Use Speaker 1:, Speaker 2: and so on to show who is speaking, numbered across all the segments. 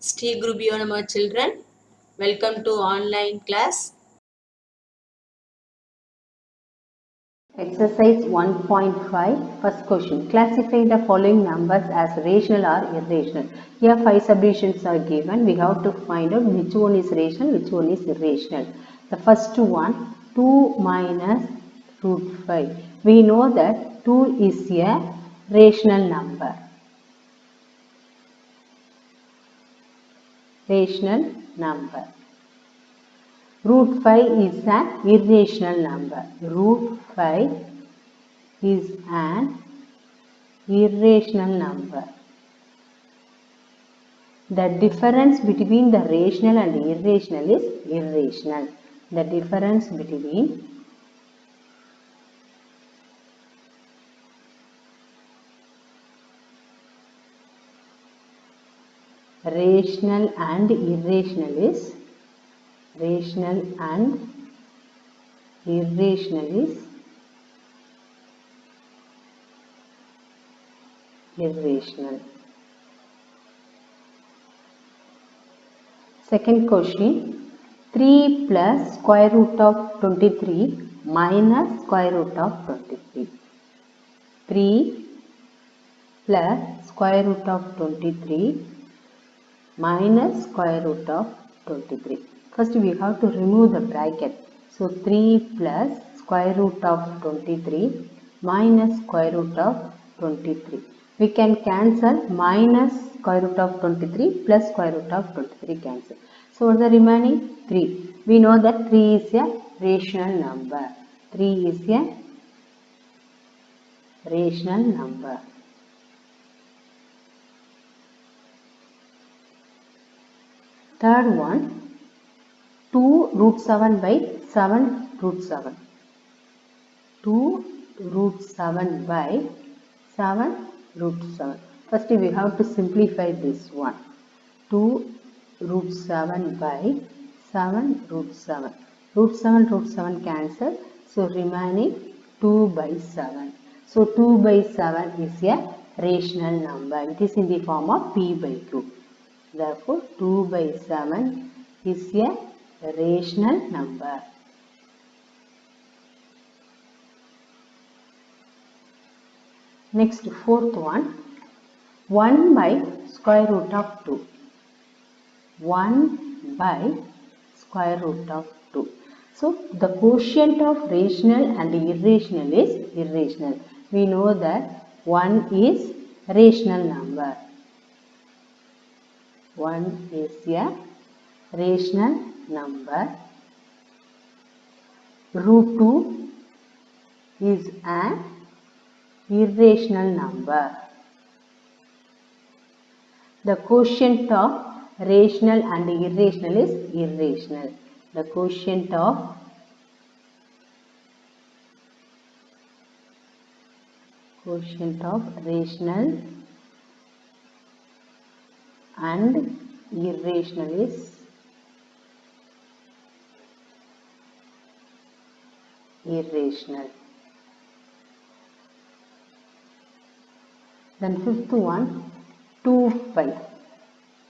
Speaker 1: Sri Gurubhyo Namah children. Welcome to online class.
Speaker 2: Exercise 1.5. First question. Classify the following numbers as rational or irrational. Here 5 subdivisions are given. We have to find out which one is rational, which one is irrational. The first one, 2 minus root 5. We know that 2 is a rational number. Rational number. Root 5 is an irrational number. Root 5 is an irrational number. The difference between the rational and irrational is irrational. The difference between rational and irrational is irrational. Second question, 3 plus square root of 23 minus square root of 23. 3 plus square root of 23 minus square root of 23. First we have to remove the bracket. So 3 plus square root of 23 minus square root of 23. We can cancel minus square root of 23 plus square root of 23 cancel. So what is the remaining? 3. We know that 3 is a rational number. 3 is a rational number. Third one, 2 root 7 by 7 root 7. 2 root 7 by 7 root 7. First we have to simplify this one. 2 root 7 by 7 root 7. Root 7 cancel. So remaining 2 by 7. So 2 by 7 is a rational number. It is in the form of p by q. Therefore, 2 by 7 is a rational number. Next, fourth one, 1 by square root of 2. 1 by square root of 2. So, the quotient of rational and irrational is irrational. We know that 1 is rational number. 1 is a rational number. Root 2 is an irrational number. The quotient of rational and irrational is irrational. The quotient of rational and irrational is irrational. Then fifth one, 2 pi.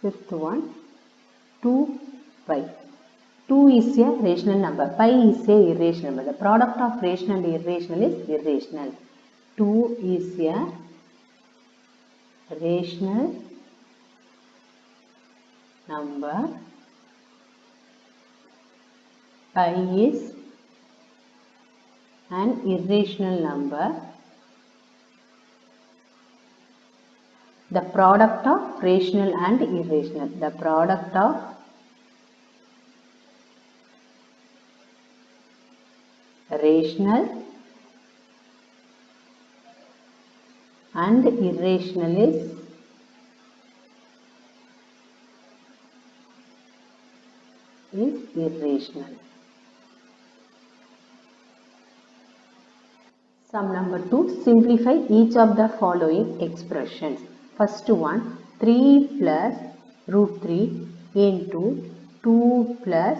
Speaker 2: Fifth one, 2 pi. 2 is a rational number. Pi is a irrational number. The product of rational and irrational is irrational. 2 is a rational number. Pi is an irrational number. The product of rational and irrational. The product of rational and irrational is irrational. Sum number 2. Simplify each of the following expressions. First one, 3 plus root 3 into 2 plus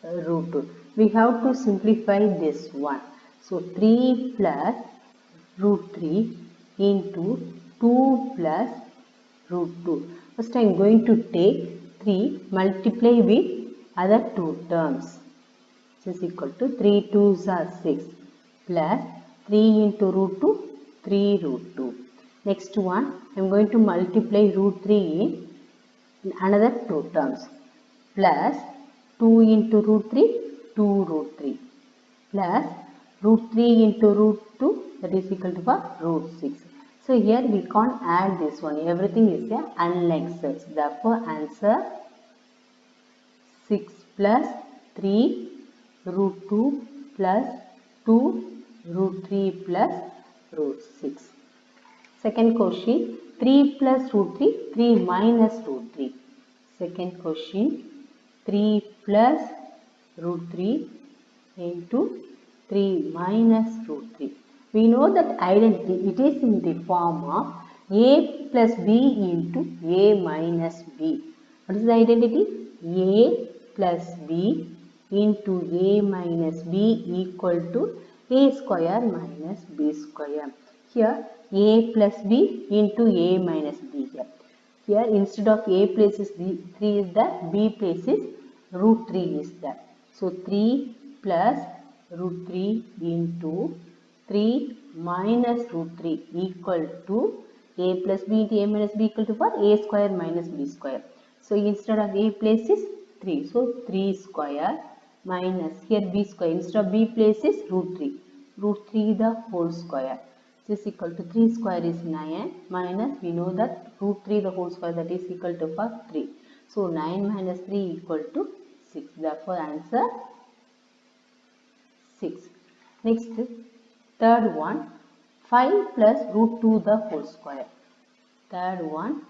Speaker 2: root 2. We have to simplify this one. So 3 plus root 3 into 2 plus root 2. First I am going to take 3 multiply with other two terms. This is equal to 3 2s are 6 plus 3 into root 2, 3 root 2. Next one, I am going to multiply root 3 in another two terms plus 2 into root 3, 2 root 3 plus root 3 into root 2, that is equal to for root 6. So here we can't add this one, everything is a unlike such. Therefore answer 6 plus 3 root 2 plus 2 root 3 plus root 6. Second question, 3 plus root 3, 3 minus root 3. Second question, 3 plus root 3 into 3 minus root 3. We know that identity, it is in the form of a plus b into a minus b. What is the identity? A plus b into a minus b equal to a square minus b square. Here a plus b into a minus b here. Here instead of a place is 3 is there, b place is root 3 is there. So 3 plus root 3 into 3 minus root 3 equal to a plus b into a minus b equal to what? A square minus b square. So instead of a place is 3. So 3 square minus here b square. Instead of b place is root 3. Root 3 the whole square. This is equal to 3 square is 9 minus we know that root 3 the whole square, that is equal to for 3. So 9 minus 3 equal to 6. Therefore answer 6. Next, third one, 5 plus root 2 the whole square. Third one,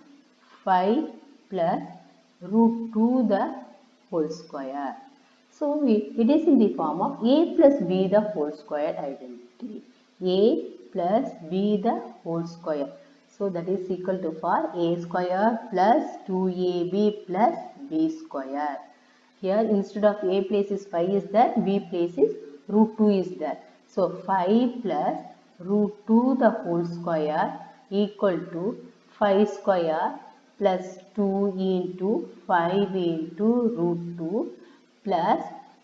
Speaker 2: 5 plus root 2 the whole square. So it is in the form of a plus b the whole square identity. A plus b the whole square. So that is equal to for a square plus 2ab plus b square. Here instead of a place is 5 is there, b place is root 2 is there. So 5 plus root 2 the whole square equal to 5 square plus 2 into 5 into root 2 plus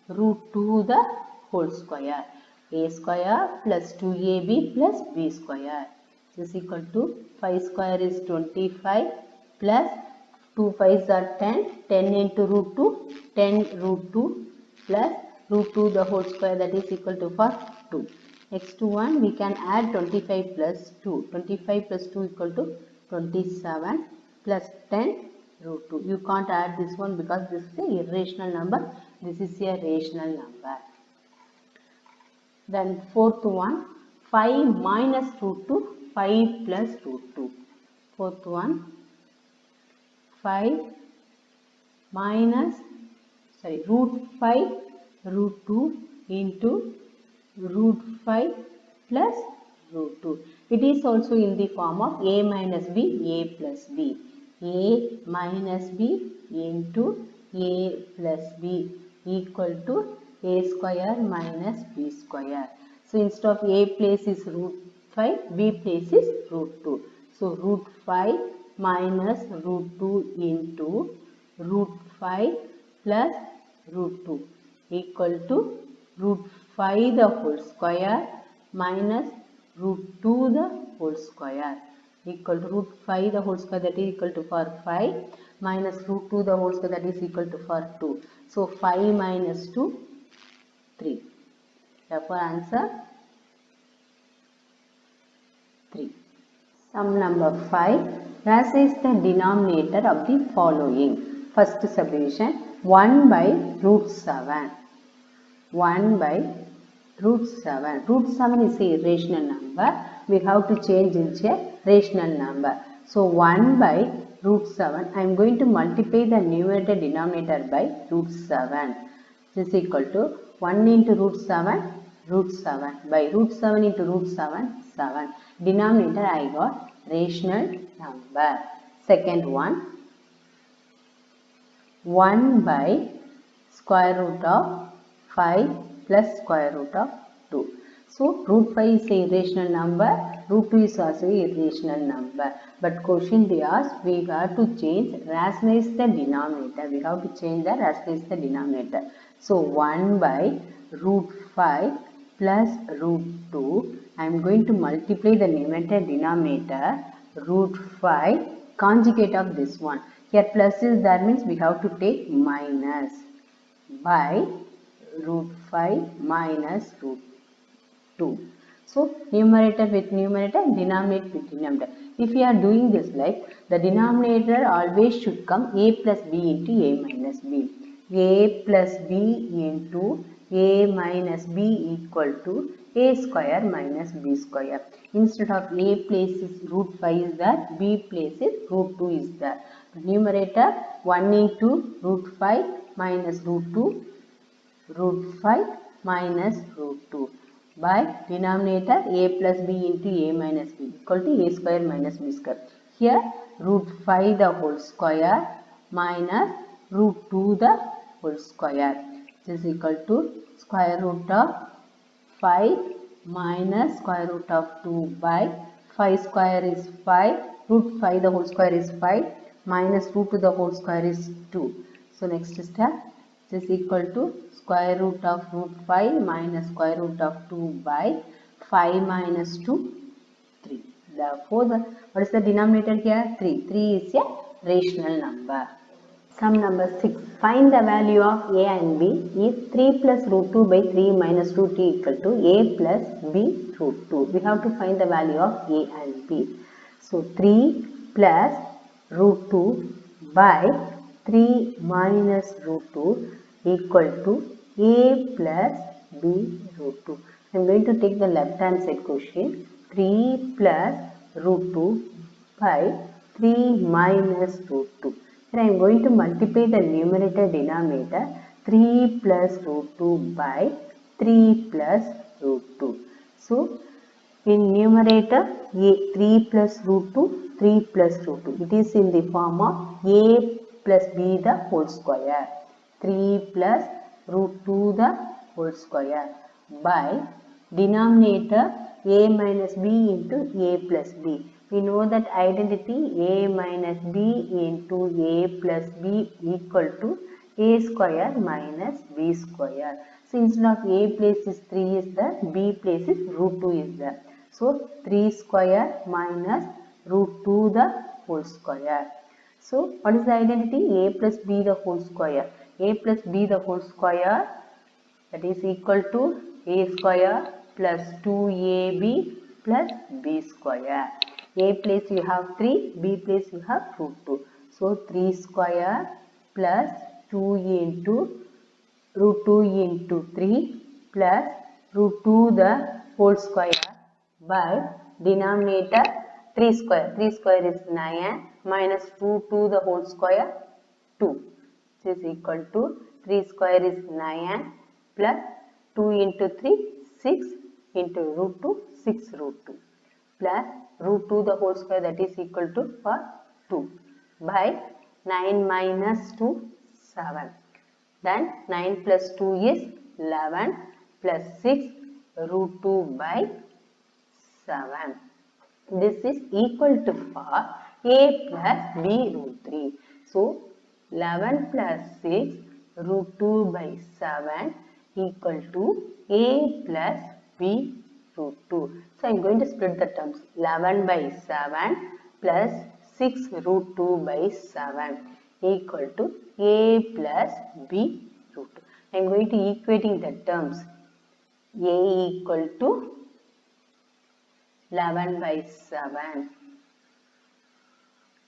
Speaker 2: root 2 the whole square. A square plus 2ab plus b square. This is equal to 5 square is 25 plus 2 5s are 10. 10 into root 2, 10 root 2 plus root 2 the whole square, that is equal to for 2. Next one we can add 25 plus 2. 25 plus 2 equal to 27 plus 10 root 2. You can't add this one because this is a irrational number. This is a rational number. Then fourth one, 5 minus root 2, 5 plus root 2. Fourth one, 5 minus root 5 root 2 into root 5 plus root 2. It is also in the form of a minus b, a plus b. A minus b into a plus b equal to a square minus b square. So instead of a place is root 5, b place is root 2. So root 5 minus root 2 into root 5 plus root 2 equal to root 5 the whole square minus root 2 the whole square equal to root 5 the whole square, that is equal to for 5 minus root 2 the whole square, that is equal to for 2. So 5 minus 2, 3. Therefore answer 3. Sum number 5. As is the denominator of the following. First subdivision, 1 by root 7. 1 by root 7. Root 7 is a irrational number. We have to change into a rational number. So 1 by root 7. I am going to multiply the numerator denominator by root 7. This is equal to 1 into root 7, root 7. By root 7 into root 7, 7. Denominator I got rational number. Second one, 1 by square root of 5 plus square root of 2. So root 5 is a irrational number, root 2 is also a irrational number. But question they ask, we have to rationalize the denominator. We have to rationalize the denominator. So 1 by root 5 plus root 2. I am going to multiply the numerator denominator root 5 conjugate of this one. Here plus is there means we have to take minus by root 5 minus root 2. So numerator with numerator, denominator with denominator. If we are doing this like, the denominator always should come a plus b into a minus b. A plus b into a minus b equal to a square minus b square. Instead of a place is root 5 is there, b place is root 2 is there. Numerator 1 into root 5 minus root 2 root 5 minus root 2 by denominator a plus b into a minus b equal to a square minus b square. Here root 5 the whole square minus root 2 the whole square, which is equal to square root of 5 minus square root of 2 by 5 square is 5, root 5 the whole square is 5 minus root 2 the whole square is 2. So next step, this is equal to square root of root 5 minus square root of 2 by 5 minus 2, 3. Therefore, what is the denominator here? 3. 3 is a rational number. Sum number 6. Find the value of a and b if 3 plus root 2 by 3 minus root 2 equal to a plus b root 2. We have to find the value of a and b. So 3 plus root 2 by 3 minus root 2 equal to a plus b root 2. I am going to take the left hand side question. 3 plus root 2 by 3 minus root 2. Here I am going to multiply the numerator denominator 3 plus root 2 by 3 plus root 2. So in numerator 3 plus root 2, 3 plus root 2. It is in the form of a plus b the whole square. 3 plus root 2 the whole square by denominator a minus b into a plus b. We know that identity a minus b into a plus b equal to a square minus b square. So instead of a place is 3 is there, b place is root 2 is there. So 3 square minus root 2 the whole square. So what is the identity? A plus b the whole square. A plus b the whole square, that is equal to a square plus 2ab plus b square. A place you have 3, b place you have root 2. So 3 square plus 2 into root 2 into 3 plus root 2 the whole square by denominator 3 square. 3 square is 9 minus root 2 the whole square 2, which is equal to 3 square is 9 plus 2 into 3 6 into root 2 6 root 2 plus root 2 the whole square, that is equal to 2 by 9 minus 2 7. Then 9 plus 2 is 11 plus 6 root 2 by 7. This is equal to for a plus b root 3. So 11 plus 6 root 2 by 7 equal to a plus b root 2. So I am going to split the terms. 11 by 7 plus 6 root 2 by 7 equal to a plus b root 2. I am going to equating the terms. A equal to 11 by 7.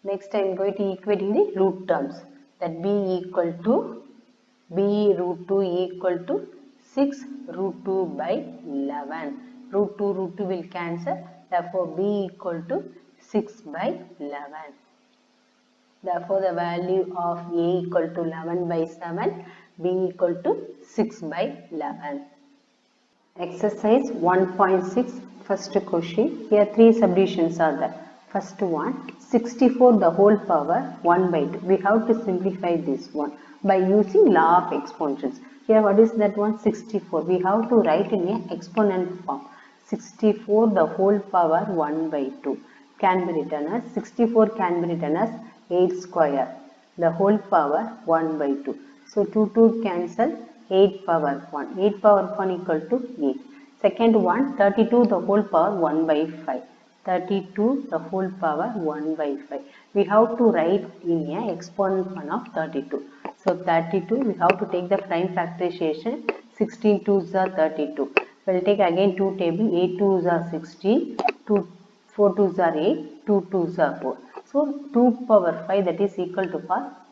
Speaker 2: Next I am going to equating the root terms. That b equal to b root 2 equal to 6 root 2 by 11. Root 2 will cancel. Therefore b equal to 6 by 11. Therefore the value of a equal to 11 by 7, b equal to 6 by 11. Exercise 1.6, first question. Here three subdivisions are there. First one, 64 the whole power 1 by 2. We have to simplify this one by using law of exponents. Here what is that one? 64. We have to write in a exponent form. 64 the whole power 1 by 2 can be written as 64 can be written as 8 square the whole power 1 by 2. So 2 cancel 8 power 1. 8 power 1 equal to 8. Second one 32 the whole power 1 by 5. 32 the whole power 1 by 5. We have to write in a exponent form of 32. So 32 we have to take the prime factorization. 16 2s are 32. We'll take again 2 table. 8 2s are 16. 2 4 2s are 8. 2 2s are 4. So 2 power 5 that is equal to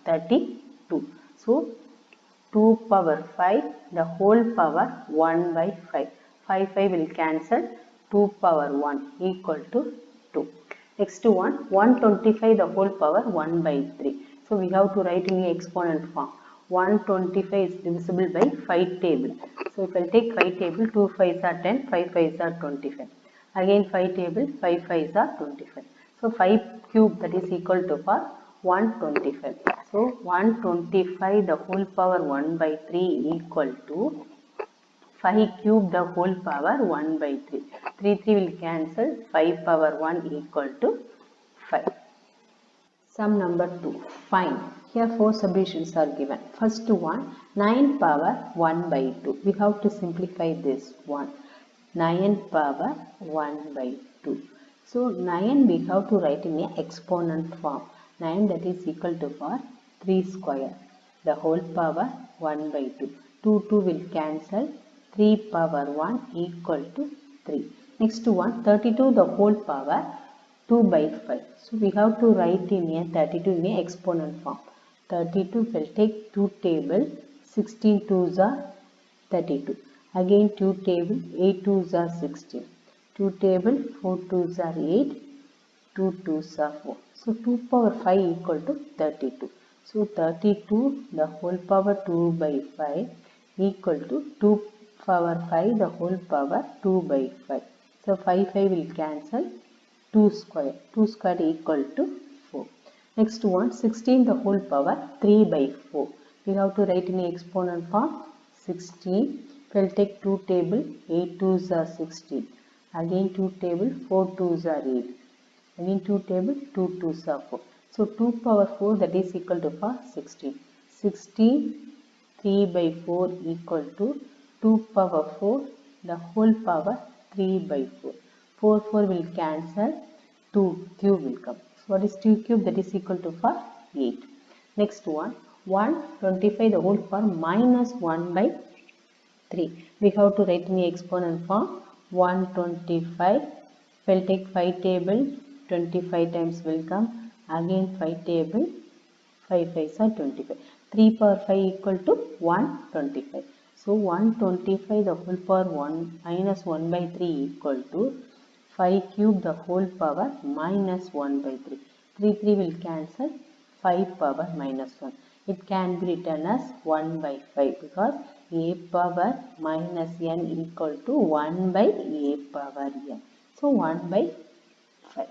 Speaker 2: 32. So 2 power 5 the whole power 1 by 5. 5 will cancel. 2 power 1 equal to 2. Next one 125 the whole power 1 by 3. So we have to write in the exponent form. 125 is divisible by 5 table. So if I take 5 table 2 5s are 10, 5 5s are 25. Again 5 table 5 5s are 25. So 5 cube that is equal to 125. So 125 the whole power 1 by 3 equal to 5 cube the whole power 1 by 3. 3 will cancel. 5 power 1 equal to 5. Sum number 2. Find. Here 4 solutions are given. First one 9 power 1 by 2. We have to simplify this one. 9 power 1 by 2. So 9 we have to write in a exponent form. 9 that is equal to 3 square. The whole power 1 by 2. 2 will cancel. 3 power 1 equal to 3. Next one 32 the whole power 2 by 5. So we have to write in a 32 in a exponent form. 32 will take 2 table. 16 2s are 32. Again 2 table. 8 2s are 16. 2 table. 4 2s are 8. 2 2s are 4. So 2 power 5 equal to 32. So 32 the whole power 2 by 5 equal to 2 power 5 the whole power 2 by 5. So 5 will cancel. 2 square. 2 square equal to 4. Next one 16 the whole power 3 by 4. We have to write in the exponent form. 16. We'll take 2 table. 8 2s are 16. Again 2 table. 4 2s are 8. Again 2 table. 2 2s are 4. So 2 power 4 that is equal to 16. 16 3 by 4 equal to 2 power 4 the whole power 3 by 4. 4 will cancel. 2 cube will come. So what is 2 cube? That is equal to 8. Next one 125 the whole power minus 1 by 3. We have to write in the exponent form. 125 will take 5 table. 25 times will come. Again 5 table. 5 5s are 25. 3 power 5 equal to 125. So 125 the whole power 1 minus 1 by 3 equal to 5 cube the whole power minus 1 by 3. 3 will cancel. 5 power minus 1. It can be written as 1 by 5 because a power minus n equal to 1 by a power n. So 1 by 5.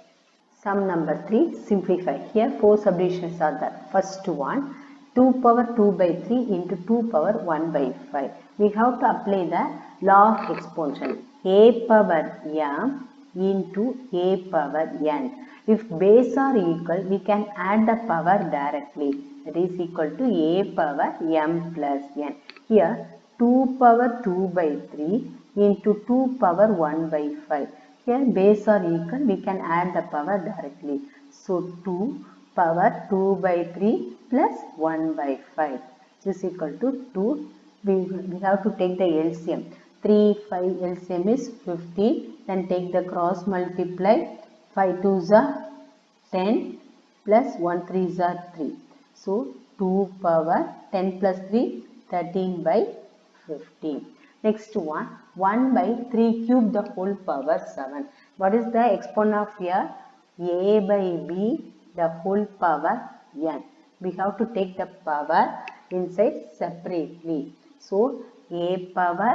Speaker 2: Sum number 3, simplify. Here 4 subdivisions are there. First one 2 power 2 by 3 into 2 power 1 by 5. We have to apply the law of exponential. A power m into a power n. If base are equal, we can add the power directly. That is equal to a power m plus n. Here 2 power 2 by 3 into 2 power 1 by 5. Here base are equal, we can add the power directly. So 2 power 2 by 3 plus 1 by 5 is equal to 2. We have to take the LCM. 3, 5 LCM is 50. Then take the cross multiply. 5 2s are 10 plus 1 3s are 3. So 2 power 10 plus 3 13 by 15. Next one 1 by 3 cube the whole power 7. What is the exponent of here? A by b the whole power n. We have to take the power inside separately. So a power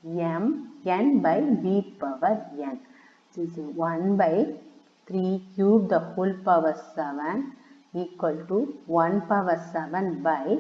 Speaker 2: m n by b power n. This is 1 by 3 cube the whole power 7 equal to 1 power 7 by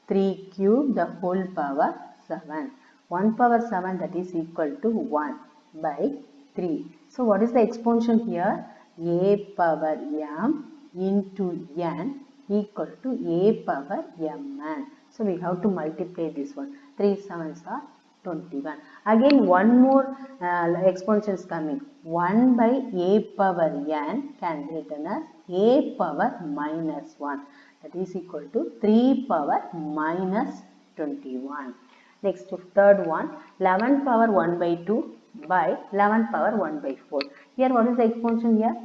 Speaker 2: 3 cube the whole power 7. 1 power 7 that is equal to 1 by 3. So what is the exponential here? A power m into n equal to a power mn. So we have to multiply this one. 3 sevens are 21. Again one more exponential is coming. 1 by a power n can be written as a power minus 1. That is equal to 3 power minus 21. Next, third one, 11 power 1 by 2 by 11 power 1 by 4. Here, what is the exponential here?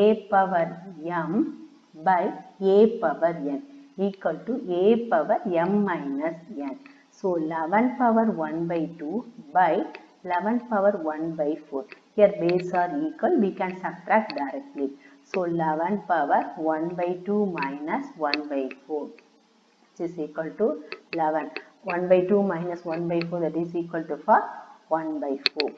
Speaker 2: A power m by a power n equal to a power m minus n. So, 11 power 1 by 2 by 11 power 1 by 4. Here, base are equal, we can subtract directly. So, 11 power 1 by 2 minus 1 by 4. Which is equal to 11. 1 by 2 minus 1 by 4, that is equal to 1 by 4.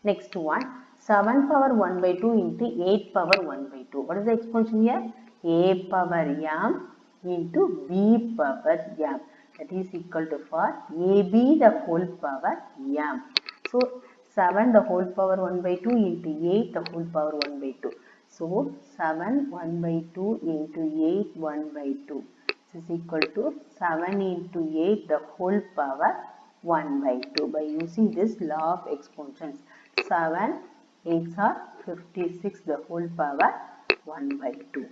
Speaker 2: Next one, 7 power 1 by 2 into 8 power 1 by 2. What is the exponential here? A power m into b power m. That is equal to ab the whole power m. So 7 the whole power 1 by 2 into 8 the whole power 1 by 2. So 7 1 by 2 into 8 1 by 2. This is equal to 7 into 8 the whole power 1 by 2 by using this law of exponents. 7 8s are 56 the whole power 1 by 2.